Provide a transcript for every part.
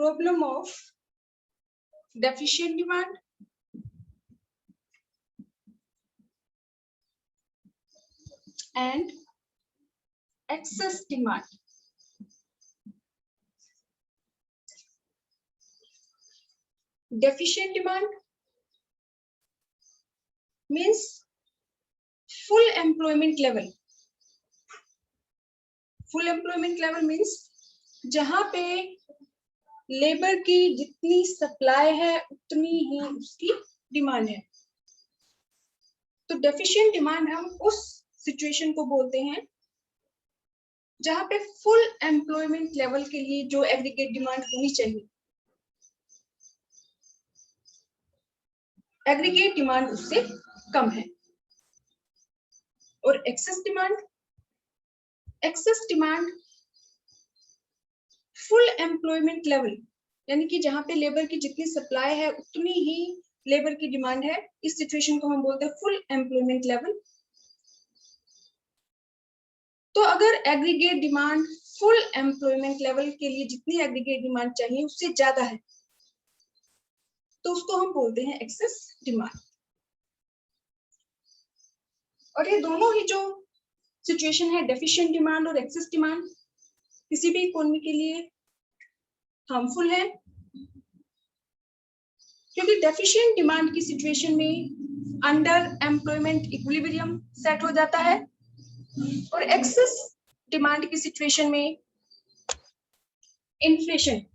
problem of deficient demand and excess demand. Deficient demand means full employment level. Full employment level means जहां पे labour की जितनी supply है उतनी ही उसकी डिमांड है. तो डेफिशिएंट डिमांड हम उस सिचुएशन को बोलते हैं जहां पे फुल एम्प्लॉयमेंट लेवल के लिए जो एग्रीगेट डिमांड होनी चाहिए, एग्रीगेट डिमांड उससे कम है. और excess demand full employment level, यानी कि जहां पे लेबर की जितनी सप्लाई है उतनी ही लेबर की डिमांड है, इस सिचुएशन को हम बोलते हैं फुल एम्प्लॉयमेंट लेवल. तो अगर aggregate demand full employment level के लिए जितनी एग्रीगेट डिमांड चाहिए उससे ज्यादा है तो उसको हम बोलते हैं एक्सेस डिमांड. और ये दोनों ही जो सिचुएशन है, डेफिशिएंट डिमांड और एक्सेस डिमांड, किसी भी इकोनॉमी के लिए हार्मफुल है, क्योंकि डेफिशिएंट डिमांड की सिचुएशन में अंडर एम्प्लॉयमेंट इक्विलिब्रियम सेट हो जाता है और एक्सेस डिमांड की सिचुएशन में इन्फ्लेशन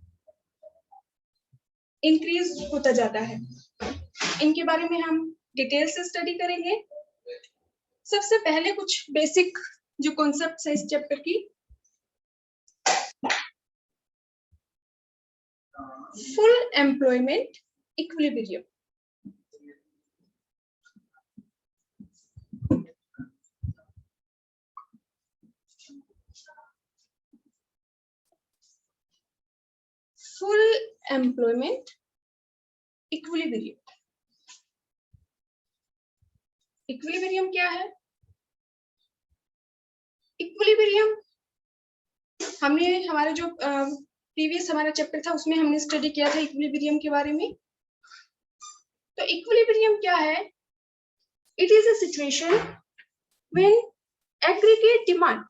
इंक्रीज होता जाता है. इनके बारे में हम डिटेल से स्टडी करेंगे. सबसे पहले कुछ बेसिक जो कॉन्सेप्ट्स है इस चैप्टर की. Full employment equilibrium. Full employment equilibrium. Equilibrium क्या है? इक्विलिब्रियम हमने हमारे जो प्रीवियस हमारा चैप्टर था उसमें हमने स्टडी किया था इक्विलिब्रियम के बारे में. तो इक्विलिब्रियम क्या है? It is a situation when aggregate demand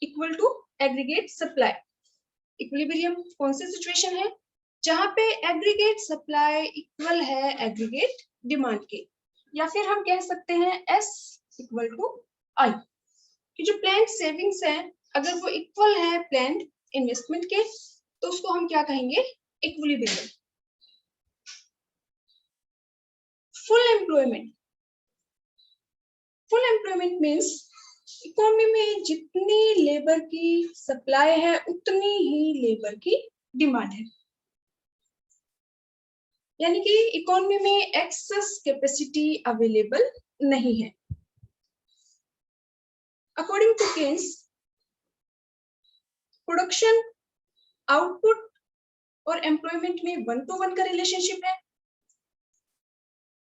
equal to aggregate supply. Equilibrium कौन सी सिचुएशन है? जहां पे एग्रीगेट सप्लाई इक्वल है एग्रीगेट डिमांड के, या फिर हम कह सकते हैं S इक्वल टू I. कि जो प्लान्ड सेविंग्स है अगर वो इक्वल है प्लान्ड इन्वेस्टमेंट के तो उसको हम क्या कहेंगे? Equilibrium. Full employment means economy में जितनी लेबर की सप्लाई है उतनी ही लेबर की डिमांड है, यानी कि इकोनॉमी में एक्सेस कैपेसिटी अवेलेबल नहीं है. According to Keynes, production, output और एम्प्लॉयमेंट में 1 to 1 का रिलेशनशिप है.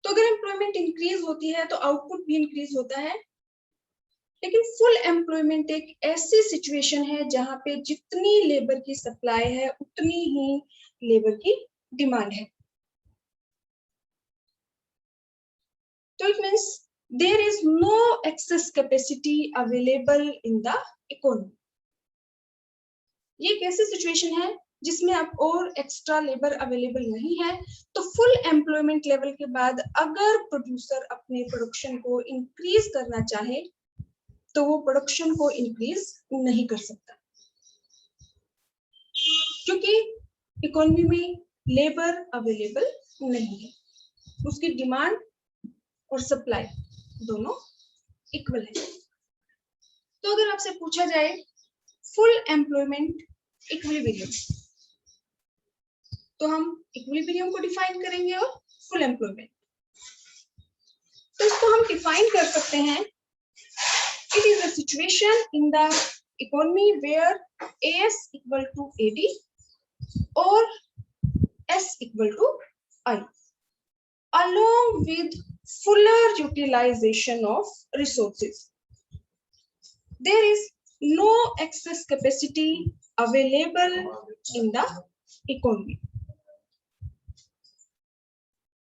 तो अगर एम्प्लॉयमेंट इंक्रीज होती है तो आउटपुट भी इंक्रीज होता है. लेकिन फुल एम्प्लॉयमेंट एक ऐसी सिचुएशन है जहां पे जितनी लेबर की सप्लाई है उतनी ही लेबर की डिमांड है. तो it means there is no excess capacity available in the economy. ये एक ऐसी सिचुएशन है जिसमें अब और एक्स्ट्रा लेबर अवेलेबल नहीं है. तो फुल एम्प्लॉयमेंट लेवल के बाद अगर प्रोड्यूसर अपने प्रोडक्शन को इंक्रीज करना चाहे तो वो प्रोडक्शन को इंक्रीज नहीं कर सकता, क्योंकि इकोनॉमी में लेबर अवेलेबल नहीं है. उसकी डिमांड और सप्लाई दोनों इक्वल है. तो अगर आपसे पूछा जाए फुल एम्प्लॉयमेंट इक्विलिब्रियम, तो हम इक्विलिब्रियम को डिफाइन करेंगे और फुल एम्प्लॉयमेंट. तो इसको हम डिफाइन कर सकते हैं. It is a situation in the economy where AS equal to AD or S equal to I, along with fuller utilization of resources. There is no excess capacity available in the economy.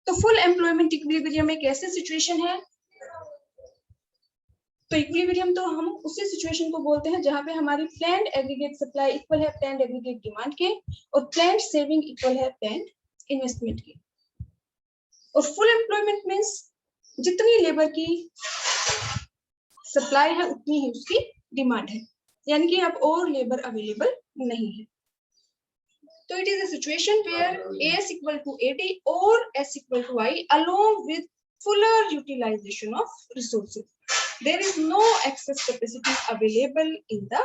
तो full employment equilibrium एक ऐसी situation है, तो equilibrium तो हम उसी situation को बोलते हैं जहां पे हमारी प्लान्ड एग्रीगेट सप्लाई इक्वल है प्लान्ड एग्रीगेट डिमांड के और प्लान्ड सेविंग इक्वल है प्लान्ड इन्वेस्टमेंट के। और फुल एम्प्लॉयमेंट मींस जितनी लेबर की सप्लाई है उतनी ही उसकी डिमांड है, यानी कि अब और लेबर अवेलेबल नहीं है। तो it is a situation where AS equal to AD or S equal to I along with fuller utilization of resources. There is no excess capacity available in the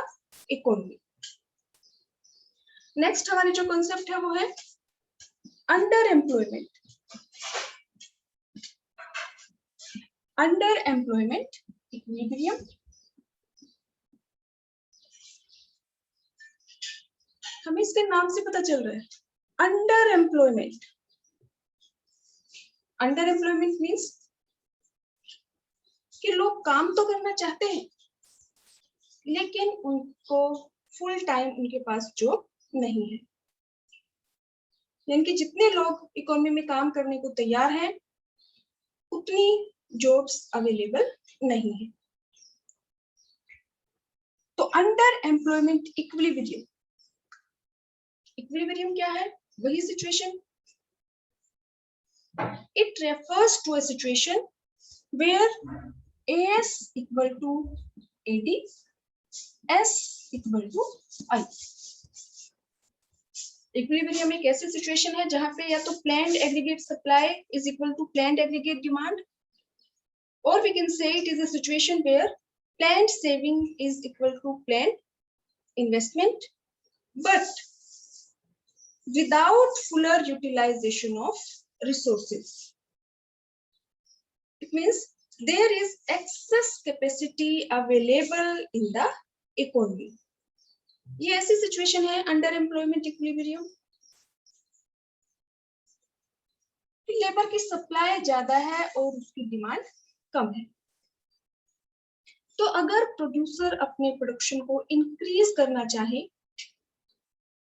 economy. Next हमारी जो concept है वो है underemployment. Underemployment equilibrium. हमें इसके नाम से पता चल रहा है under employment. Under employment means कि लोग काम तो करना चाहते हैं लेकिन उनको फुल टाइम उनके पास जॉब नहीं है, यानी कि जितने लोग इकोनॉमी में काम करने को तैयार हैं उतनी जॉब्स अवेलेबल नहीं है। तो अंडर एम्प्लॉयमेंट इक्विलिब्रियम, इक्विलिब्रियम क्या है? वही situation. It refers to a situation where AS equal to AD, S equal to I. Equilibrium एक ऐसी सिचुएशन है जहां पे या तो planned aggregate supply is equal to planned aggregate demand, और we can say it is a situation where planned saving is equal to planned investment, but without fuller utilization of resources. It means there is excess capacity available in the economy. ये ऐसी situation है under employment equilibrium. Labour की supply ज्यादा है और उसकी demand कम है। तो अगर प्रोड्यूसर अपने प्रोडक्शन को इंक्रीज करना चाहे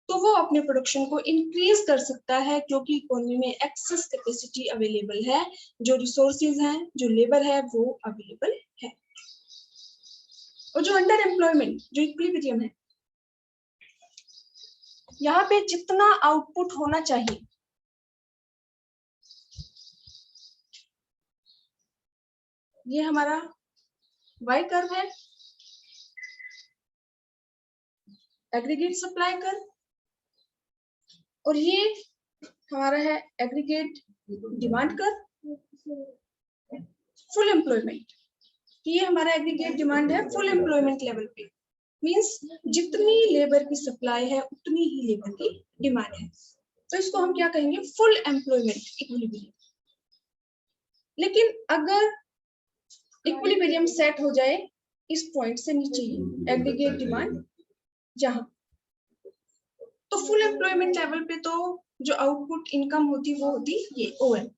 तो वो अपने प्रोडक्शन को इंक्रीज कर सकता है क्योंकि इकोनॉमी में एक्सेस कैपेसिटी अवेलेबल है, जो रिसोर्सेज हैं, जो लेबर है वो अवेलेबल है। और जो अंडर एम्प्लॉयमेंट, जो इक्विलिब्रियम है, यहाँ पे जितना आउटपुट होना चाहिए ये हमारा वाई कर्व है, एग्रीगेट सप्लाई कर्व, और ये हमारा है aggregate demand curve. Full employment, ये हमारा एग्रीगेट डिमांड है फुल एम्प्लॉयमेंट लेवल पे, मींस जितनी लेबर की सप्लाई है उतनी ही लेबर की डिमांड है। तो इसको हम क्या कहेंगे? Full employment equilibrium. लेकिन अगर इक्विलिब्रियम सेट हो जाए इस पॉइंट से नीचे एग्रीगेट डिमांड जहां, तो फुल एम्प्लॉयमेंट लेवल पे तो जो आउटपुट इनकम होती वो होती ये ओएम।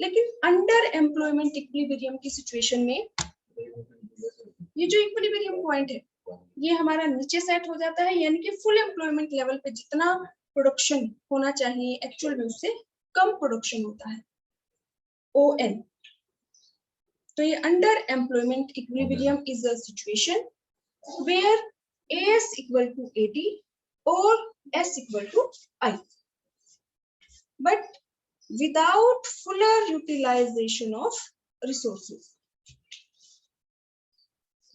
लेकिन अंडर एम्प्लॉयमेंट इक्विलिब्रियम की सिचुएशन में ये जो इक्विलिब्रियम पॉइंट है ये हमारा नीचे सेट हो जाता है, यानी कि फुल एम्प्लॉयमेंट लेवल पे जितना प्रोडक्शन होना चाहिए एक्चुअल में उससे कम प्रोडक्शन होता है, ओएन। तो ये underemployment equilibrium is a situation where AS equal to AD or S equal to I, but without fuller utilization of resources.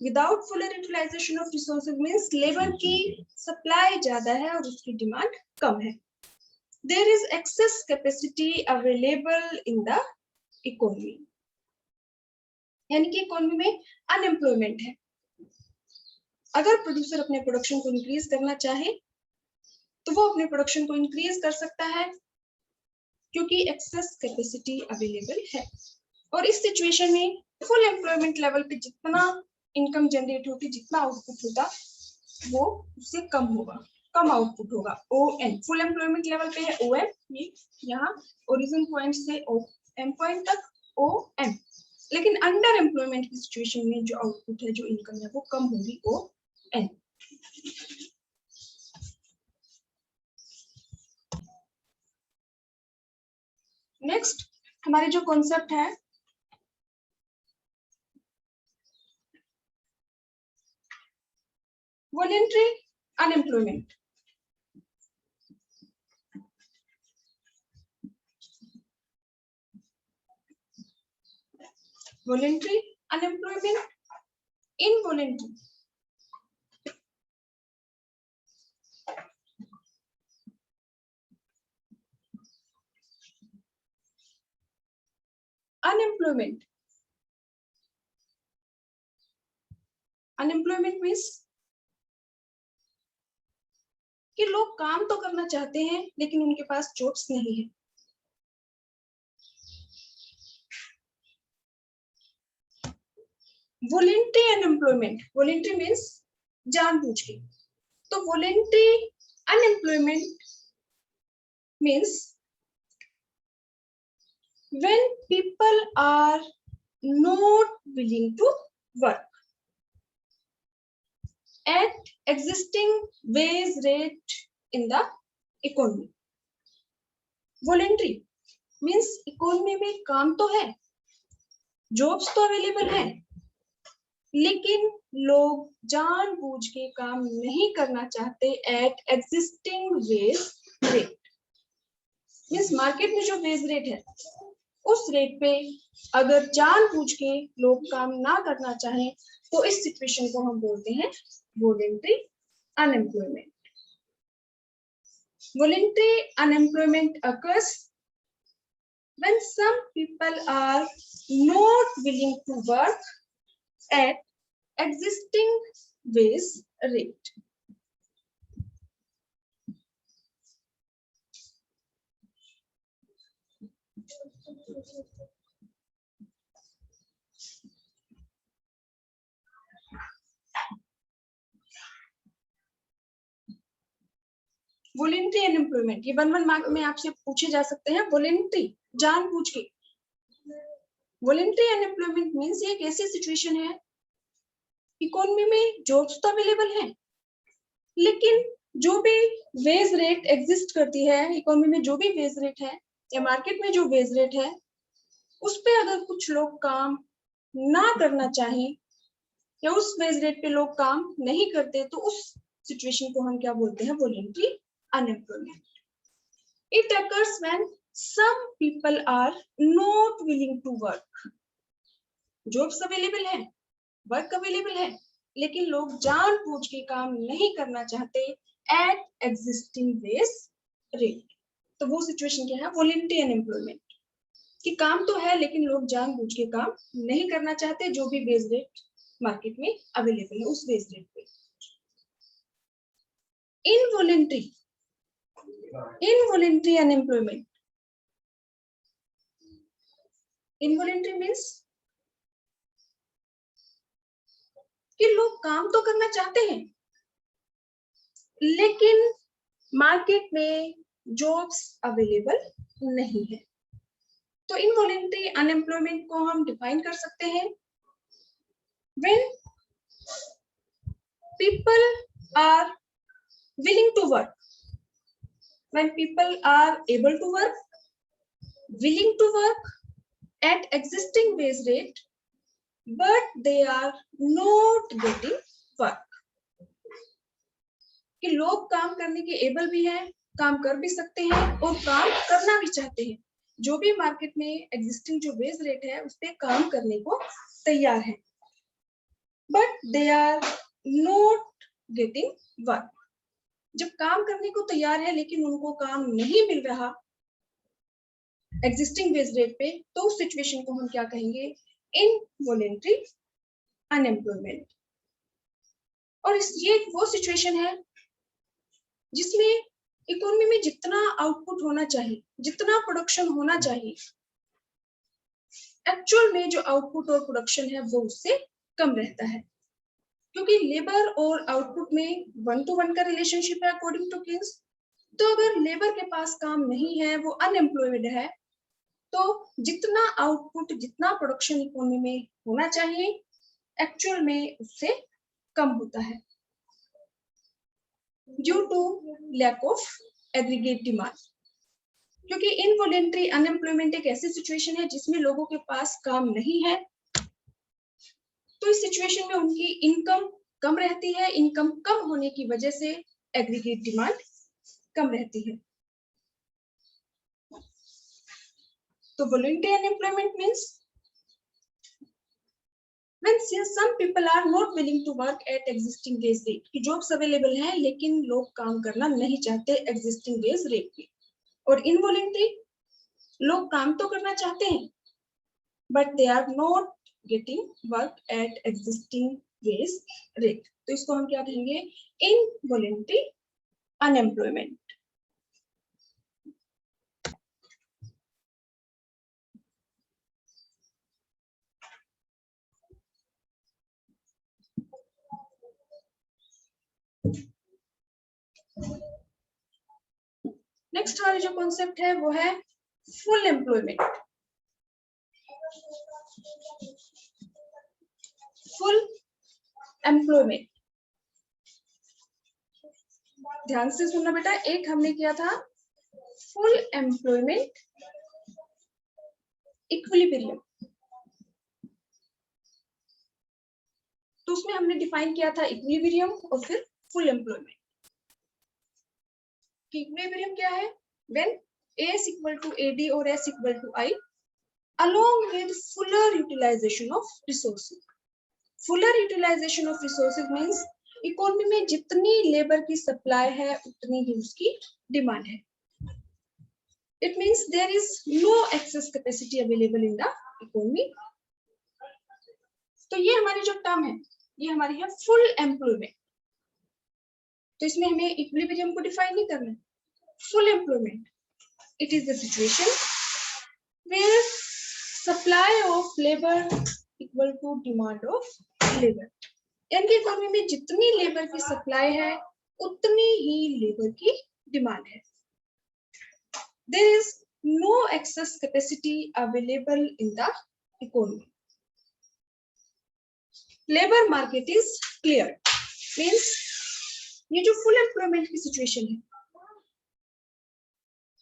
Without fuller utilization of resources means labor की supply ज्यादा है और उसकी demand कम है. There is excess capacity available in the economy. यानी कि economy में unemployment है। अगर प्रोड्यूसर अपने प्रोडक्शन को इंक्रीज करना चाहे तो वो अपने प्रोडक्शन को इंक्रीज कर सकता है क्योंकि एक्सेस कैपेसिटी अवेलेबल है। और इस सिचुएशन में फुल एम्प्लॉयमेंट लेवल पे जितना इनकम जनरेट होती, जितना आउटपुट होगा वो उससे कम होगा, कम आउटपुट होगा। ON फुल एम्प्लॉयमेंट लेवल पे है OM, ये यहाँ ओरिजिन पॉइंट से OM पॉइंट तक OM। लेकिन अंडर एम्प्लॉयमेंट की सिचुएशन में जो आउटपुट है, जो इनकम है, वो कम होगी, ON। नेक्स्ट हमारे जो कॉन्सेप्ट है voluntary unemployment. Voluntary unemployment, involuntary unemployment. Unemployment means कि लोग काम तो करना चाहते हैं लेकिन उनके पास जॉब्स नहीं है। वॉलेंट्री अनएम्प्लॉयमेंट, वॉलेंट्री मीन्स जानबूझ के, तो voluntary unemployment means when people are not willing to work at existing wage rate in the economy. Voluntary means economy में काम तो है, जॉब्स तो अवेलेबल है, लेकिन लोग जानबूझ के काम नहीं करना चाहते at existing wage rate. Means market में जो वेज रेट है उस रेट पे अगर जानबूझ के लोग काम ना करना चाहें तो इस सिचुएशन को हम बोलते हैं voluntary unemployment. Voluntary unemployment occurs when some people are not willing to work at existing wage rate. Voluntary unemployment, ये 1 मार्क में आपसे पूछे जा सकते हैं। वॉलेंट्री जानबूझ के, वॉलेंट्री अनएम्प्लॉयमेंट मीन्स ये एक ऐसी सिचुएशन है इकोनॉमी में जॉब्स तो अवेलेबल है, लेकिन जो भी वेज रेट एग्जिस्ट करती है इकोनॉमी में, जो भी वेज रेट है या मार्केट में जो वेज रेट है उस पे अगर कुछ लोग काम ना करना चाहें या उस वेज रेट पे लोग काम नहीं करते तो उस सिचुएशन को हम क्या बोलते हैं? Voluntary unemployment. It occurs when some people are not willing to work. Jobs available है, वर्क अवेलेबल है, लेकिन लोग जानबूझ के काम नहीं करना चाहते एट एग्जिस्टिंग वेज रेट। तो वो सिचुएशन क्या है? वॉलेंट्री अनएम्प्लॉयमेंट, कि काम तो है लेकिन लोग जानबूझ के काम नहीं करना चाहते जो भी वेज रेट मार्केट में अवेलेबल है उस वेज रेट पे। Involuntary, involuntary unemployment, involuntary means कि लोग काम तो करना चाहते हैं लेकिन मार्केट में जॉब्स अवेलेबल नहीं है। तो इनवॉलेंट्री अनएम्प्लॉयमेंट को हम डिफाइन कर सकते हैं when people are willing to work, when people are able to work, willing to work at existing wage rate, but they are not getting work. कि लोग काम करने के एबल भी हैं, काम कर भी सकते हैं और काम करना भी चाहते हैं, जो भी मार्केट में एग्जिस्टिंग जो वेज रेट है उस पे काम करने को तैयार है, but they are not getting work. जब काम करने को तैयार है लेकिन उनको काम नहीं मिल रहा एग्जिस्टिंग वेज रेट पे, तो उस सिचुएशन को हम क्या कहेंगे? Involuntary unemployment. और ये वो सिचुएशन है जिसमें इकोनॉमी में जितना आउटपुट होना चाहिए, जितना प्रोडक्शन होना चाहिए, एक्चुअल में जो आउटपुट और प्रोडक्शन है वो उससे कम रहता है, क्योंकि लेबर और आउटपुट में 1 to 1 का रिलेशनशिप है अकॉर्डिंग टू किन्स। तो अगर लेबर के पास काम नहीं है, वो अनएम्प्लॉयड है, तो जितना आउटपुट, जितना प्रोडक्शन इकोनॉमी में होना चाहिए, एक्चुअल में उससे कम होता है due to lack of aggregate demand. क्योंकि इनवॉलेंट्री अनएम्प्लॉयमेंट एक ऐसी सिचुएशन है जिसमें लोगों के पास काम नहीं है, तो इस सिचुएशन में उनकी इनकम कम रहती है। इनकम कम होने की वजह से एग्रीगेट डिमांड कम रहती है। तो voluntary unemployment means when some people are not willing to work at existing wage rate, कि जॉब्स अवेलेबल हैं लेकिन लोग काम करना नहीं चाहते एग्जिस्टिंग वेज रेट पे। और इनवॉलंटरी, लोग काम तो करना चाहते हैं but they are not getting work at existing wage rate, तो इसको हम क्या कहेंगे? Involuntary unemployment. नेक्स्ट वाली जो कॉन्सेप्ट है वो है फुल एम्प्लॉयमेंट। फुल एम्प्लॉयमेंट, ध्यान से सुनना बेटा। एक हमने किया था फुल एम्प्लॉयमेंट इक्विलिब्रियम, तो उसमें हमने डिफाइन किया था इक्विलिब्रियम और फिर फुल एम्प्लॉयमेंट। इक्विलिब्रियम क्या है? When A is equal to AD or S equal to I along with fuller utilization of resources. Fuller utilization of resources means economy में जितनी लेबर की सप्लाई है उतनी ही उसकी डिमांड है। It means there is no excess capacity available in the economy. तो ये हमारी जो टर्म है ये हमारी है फुल एम्प्लॉयमेंट। तो इसमें हमें इक्विलिब्रियम को डिफाइन नहीं करना है। Full employment, it is the situation where supply of labor equal to demand of labor. यानी इकोनॉमी में जितनी लेबर की सप्लाई है उतनी ही लेबर की डिमांड है। There is no excess capacity available in the economy. Labor market is clear. Means ये जो फुल एम्प्लॉयमेंट की सिचुएशन है,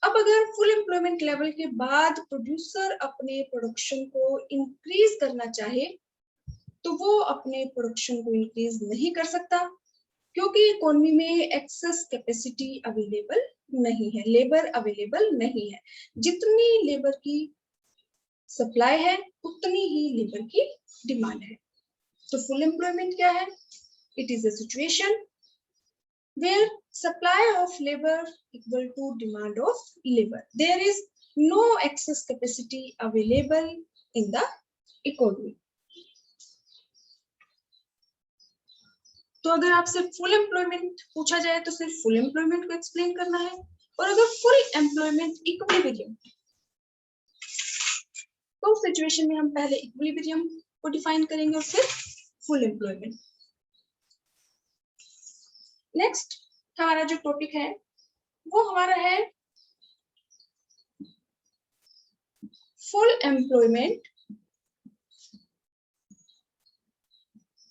अब अगर फुल एम्प्लॉयमेंट लेवल के बाद प्रोड्यूसर अपने प्रोडक्शन को इंक्रीज करना चाहे तो वो अपने प्रोडक्शन को इंक्रीज नहीं कर सकता क्योंकि इकोनॉमी में एक्सेस कैपेसिटी अवेलेबल नहीं है, लेबर अवेलेबल नहीं है। जितनी लेबर की सप्लाई है उतनी ही लेबर की डिमांड है। तो फुल एम्प्लॉयमेंट क्या है? It is a situation where supply of labor equal to demand of labor. There is no excess capacity available in the economy. तो अगर आपसे फुल एम्प्लॉयमेंट पूछा जाए तो सिर्फ फुल एम्प्लॉयमेंट को एक्सप्लेन करना है, और अगर फुल एम्प्लॉयमेंट इक्विलिब्रियम, तो उस सिचुएशन में हम पहले इक्विलिब्रियम को डिफाइन करेंगे और फिर फुल एम्प्लॉयमेंट। नेक्स्ट हमारा जो टॉपिक है वो हमारा है full employment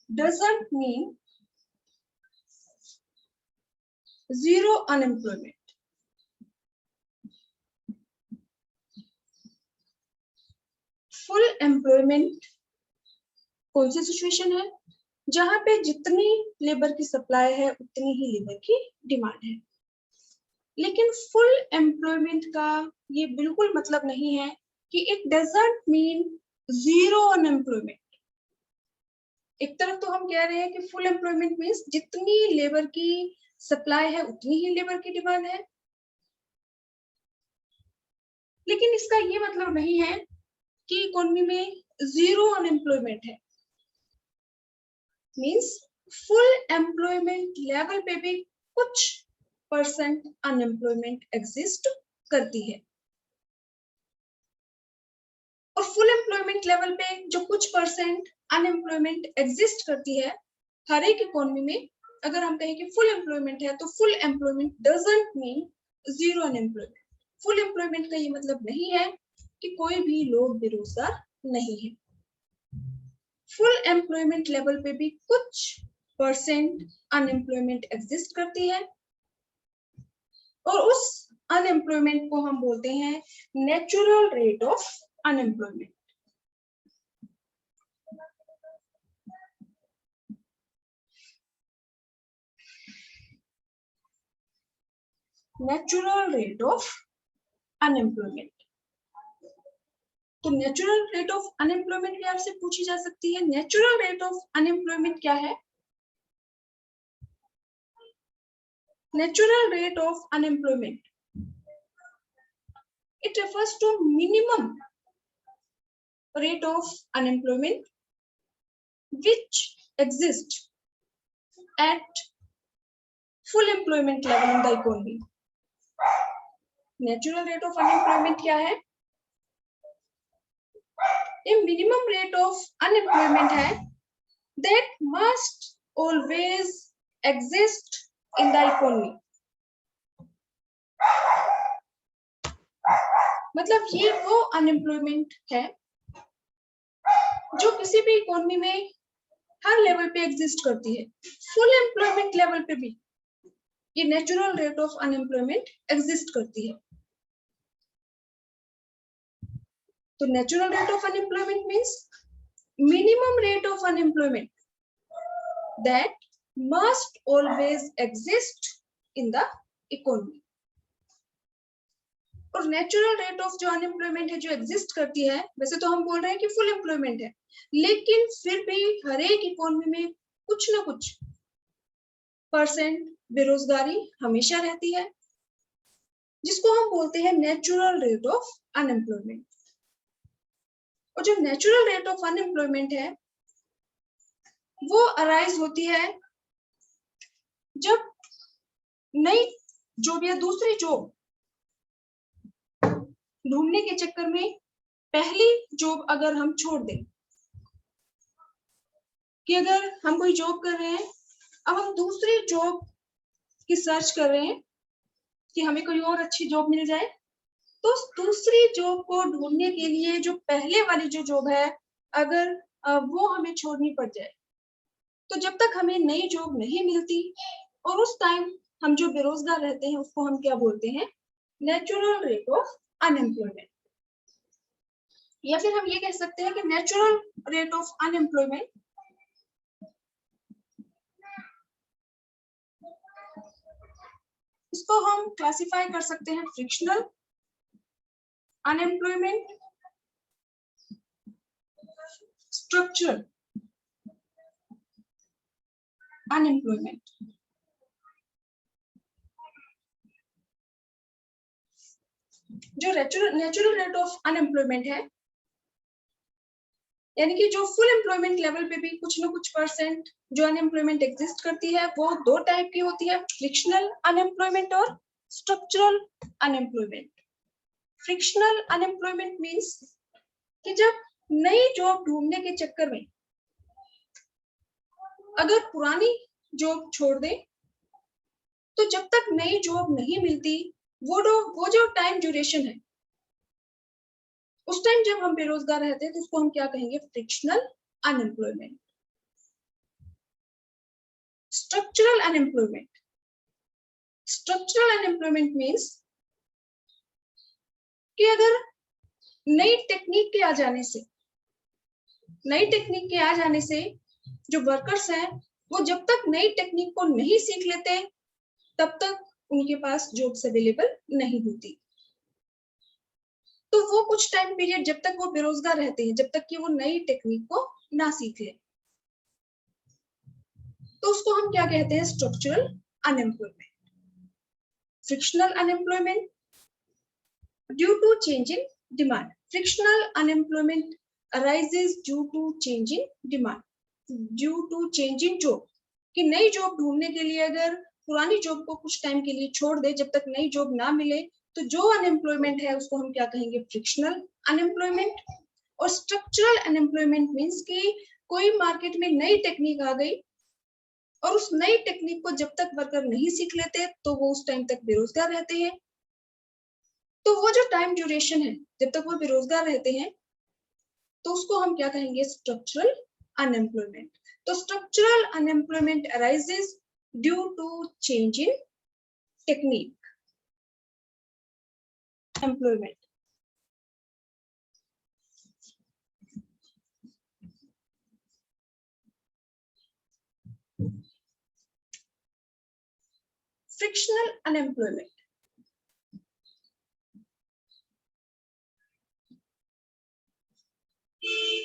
doesn't mean zero unemployment. Full employment कौन सी सिचुएशन है? जहां पे जितनी लेबर की सप्लाई है उतनी ही लेबर की डिमांड है। लेकिन फुल एम्प्लॉयमेंट का ये बिल्कुल मतलब नहीं है कि it doesn't mean zero unemployment. एक तरफ तो हम कह रहे हैं कि फुल एम्प्लॉयमेंट मीन्स जितनी लेबर की सप्लाई है उतनी ही लेबर की डिमांड है, लेकिन इसका ये मतलब नहीं है कि इकोनॉमी में जीरो अनएम्प्लॉयमेंट है। मीन्स फुल एम्प्लॉयमेंट लेवल पे भी कुछ परसेंट अनएम्प्लॉयमेंट एग्जिस्ट करती है, और फुल एम्प्लॉयमेंट लेवल पे जो कुछ परसेंट अनएम्प्लॉयमेंट एग्जिस्ट करती है, हर एक इकोनॉमी में अगर हम कहें कि फुल एम्प्लॉयमेंट है तो full employment doesn't mean zero unemployment. Full employment का ये मतलब नहीं है कि कोई भी लोग बेरोजगार नहीं है। फुल एम्प्लॉयमेंट लेवल पे भी कुछ परसेंट अनएम्प्लॉयमेंट एग्जिस्ट करती है और उस अनएम्प्लॉयमेंट को हम बोलते हैं natural rate of unemployment. Natural rate of unemployment. तो नेचुरल रेट ऑफ अनएम्प्लॉयमेंट भी आपसे पूछी जा सकती है। नेचुरल रेट ऑफ अनएम्प्लॉयमेंट क्या है? Natural rate of unemployment, it refers to minimum rate of unemployment which exists at full employment level in the economy. Natural rate of unemployment क्या है? A minimum rate of unemployment है that must always exist in the economy. मतलब ये वो unemployment है जो किसी भी इकोनॉमी में हर लेवल पे एग्जिस्ट करती है। फुल एम्प्लॉयमेंट लेवल पे भी ये natural rate of unemployment exist करती है। तो natural rate of unemployment means minimum rate of unemployment that must always exist in the economy. और नेचुरल रेट ऑफ जो अनएम्प्लॉयमेंट है जो एग्जिस्ट करती है, वैसे तो हम बोल रहे हैं कि फुल एम्प्लॉयमेंट है, लेकिन फिर भी हर एक इकोनॉमी में कुछ ना कुछ परसेंट बेरोजगारी हमेशा रहती है, जिसको हम बोलते हैं नेचुरल रेट ऑफ अनएम्प्लॉयमेंट। और जो नेचुरल रेट ऑफ अनएम्प्लॉयमेंट है वो अराइज होती है जब नई जॉब या दूसरी जॉब ढूंढने के चक्कर में पहली जॉब अगर हम छोड़ दें, कि अगर हम कोई जॉब कर रहे हैं, अब हम दूसरी जॉब की सर्च कर रहे हैं कि हमें कोई और अच्छी जॉब मिल जाए, तो दूसरी जॉब को ढूंढने के लिए जो पहले वाली जो जॉब है अगर वो हमें छोड़नी पड़ जाए, तो जब तक हमें नई जॉब नहीं मिलती और उस टाइम हम जो बेरोजगार रहते हैं उसको हम क्या बोलते हैं? Natural rate of unemployment. या फिर हम ये कह सकते हैं कि नेचुरल रेट ऑफ अनएम्प्लॉयमेंट इसको हम क्लासिफाई कर सकते हैं फ्रिक्शनल अनएम्प्लॉयमेंट, स्ट्रक्चरल अनएम्प्लॉयमेंट। जो नेचुरल रेट ऑफ अनएम्प्लॉयमेंट है, यानी कि जो फुल एम्प्लॉयमेंट लेवल पे भी कुछ ना कुछ परसेंट जो अनएम्प्लॉयमेंट एग्जिस्ट करती है, वो दो टाइप की होती है, फ्रिक्शनल अनएम्प्लॉयमेंट और structural unemployment. Frictional unemployment means कि जब नई जॉब ढूंढने के चक्कर में अगर पुरानी जॉब छोड़ दे, तो जब तक नई जॉब नहीं मिलती वो जो टाइम ड्यूरेशन है, उस टाइम जब हम बेरोजगार रहते हैं तो उसको हम क्या कहेंगे? Frictional unemployment. Structural unemployment, structural unemployment means कि अगर नई टेक्निक के आ जाने से जो वर्कर्स हैं वो जब तक नई टेक्निक को नहीं सीख लेते तब तक उनके पास जॉब्स अवेलेबल नहीं होती। तो वो कुछ टाइम पीरियड जब तक वो बेरोजगार रहते हैं, जब तक कि वो नई टेक्निक को ना सीख ले, तो उसको हम क्या कहते हैं? Structural unemployment. Frictional unemployment due to change in demand. Frictional unemployment arises due to change in demand, due to change in job. कि नई जॉब ढूंढने के लिए अगर पुरानी जॉब को कुछ टाइम के लिए छोड़ दे, जब तक नई जॉब ना मिले, तो जो अनएम्प्लॉयमेंट है उसको हम क्या कहेंगे? Frictional unemployment. और स्ट्रक्चरल अनएम्प्लॉयमेंट मींस कि कोई मार्केट में नई टेक्निक आ गई और उस नई टेक्निक को जब तक वर्कर नहीं सीख लेते तो वो उस टाइम तक बेरोजगार रहते हैं। तो वो जो टाइम ड्यूरेशन है जब तक वो बेरोजगार रहते हैं, तो उसको हम क्या कहेंगे? Structural unemployment. तो structural unemployment arises due to change in technique employment. Frictional unemployment,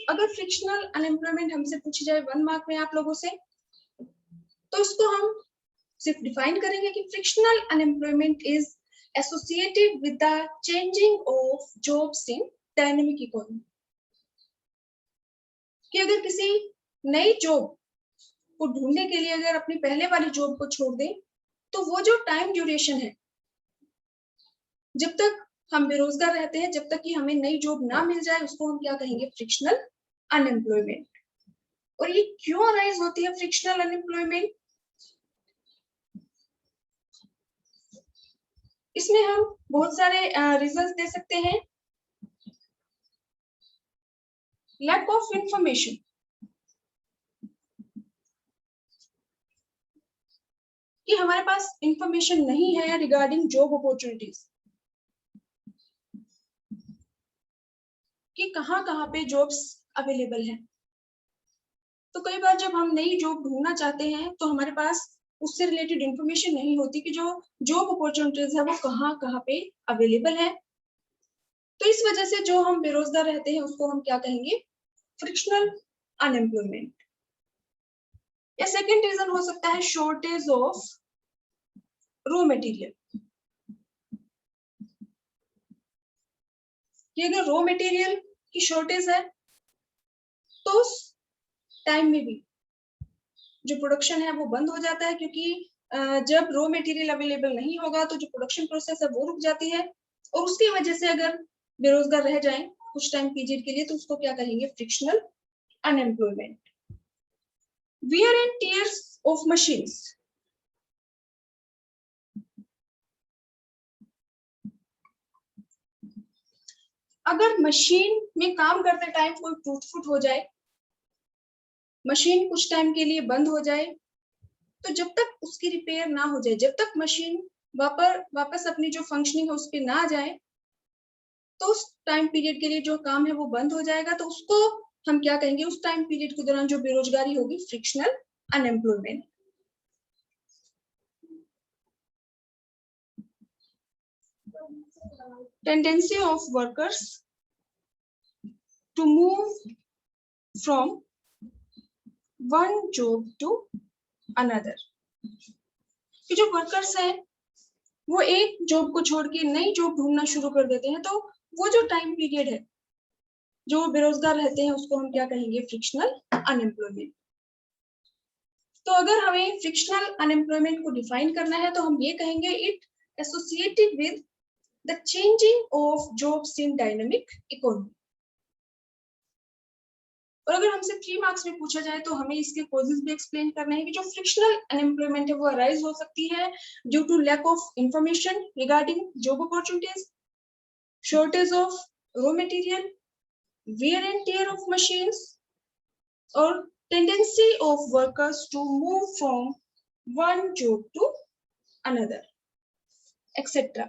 अगर फ्रिक्शनल अनएम्प्लॉयमेंट हमसे पूछी जाए 1 मार्क में आप लोगों से, तो इसको हम सिर्फ डिफाइन करेंगे कि frictional unemployment is associated with the changing of jobs in dynamic economy. कि अगर किसी नई जॉब को ढूंढने के लिए अगर अपनी पहले वाली जॉब को छोड़ दें, तो वो जो टाइम ड्यूरेशन है जब तक हम बेरोजगार रहते हैं, जब तक कि हमें नई जॉब ना मिल जाए, उसको हम क्या कहेंगे? Frictional unemployment. और ये क्यों अराइज होती है फ्रिक्शनल अनएम्प्लॉयमेंट? इसमें हम बहुत सारे रीजंस दे सकते हैं। लैक ऑफ इंफॉर्मेशन, कि हमारे पास इंफॉर्मेशन नहीं है रिगार्डिंग जॉब अपॉर्चुनिटीज, कि कहाँ पे जॉब्स अवेलेबल हैं। तो कई बार जब हम नई जॉब ढूंढना चाहते हैं तो हमारे पास उससे रिलेटेड इंफॉर्मेशन नहीं होती कि जो जॉब अपॉर्चुनिटीज है वो कहाँ पे अवेलेबल है। तो इस वजह से जो हम बेरोजगार रहते हैं उसको हम क्या कहेंगे? Frictional unemployment. या सेकेंड रीजन हो सकता है शॉर्टेज ऑफ रॉ मटेरियल, कि अगर रॉ मटेरियल की शॉर्टेज है तो उस टाइम में भी जो प्रोडक्शन है वो बंद हो जाता है, क्योंकि जब रॉ मटेरियल अवेलेबल नहीं होगा तो जो प्रोडक्शन प्रोसेस है वो रुक जाती है, और उसकी वजह से अगर बेरोजगार रह जाएं कुछ टाइम पीरियड के लिए, तो उसको क्या कहेंगे? Frictional unemployment. Wear and tears of machines, अगर मशीन में काम करते टाइम कोई टूट फूट हो जाए, मशीन कुछ टाइम के लिए बंद हो जाए, तो जब तक उसकी रिपेयर ना हो जाए, जब तक मशीन वापस अपनी जो फंक्शनिंग है उस पर ना जाए, तो उस टाइम पीरियड के लिए जो काम है वो बंद हो जाएगा। तो उसको हम क्या कहेंगे? उस टाइम पीरियड के दौरान जो बेरोजगारी होगी, frictional unemployment. Tendency of workers to move from one job to another, कि जो वर्कर्स हैं वो एक जॉब को छोड़ के नई जॉब ढूंढना शुरू कर देते हैं, तो वो जो टाइम पीरियड है जो बेरोजगार रहते हैं उसको हम क्या कहेंगे? Frictional unemployment. तो अगर हमें फ्रिक्शनल अनएम्प्लॉयमेंट को डिफाइन करना है तो हम ये कहेंगे, it associated with the changing of jobs in dynamic economy. और अगर हमसे 3 मार्क्स में पूछा जाए तो हमें इसके कॉजेस भी एक्सप्लेन करने हैं कि जो फ्रिक्शनल अनएम्प्लॉयमेंट है वो अराइज हो सकती है due to lack of information regarding job opportunities, shortage of raw material, wear and tear of machines, or tendency of workers to move from one job to another, etc.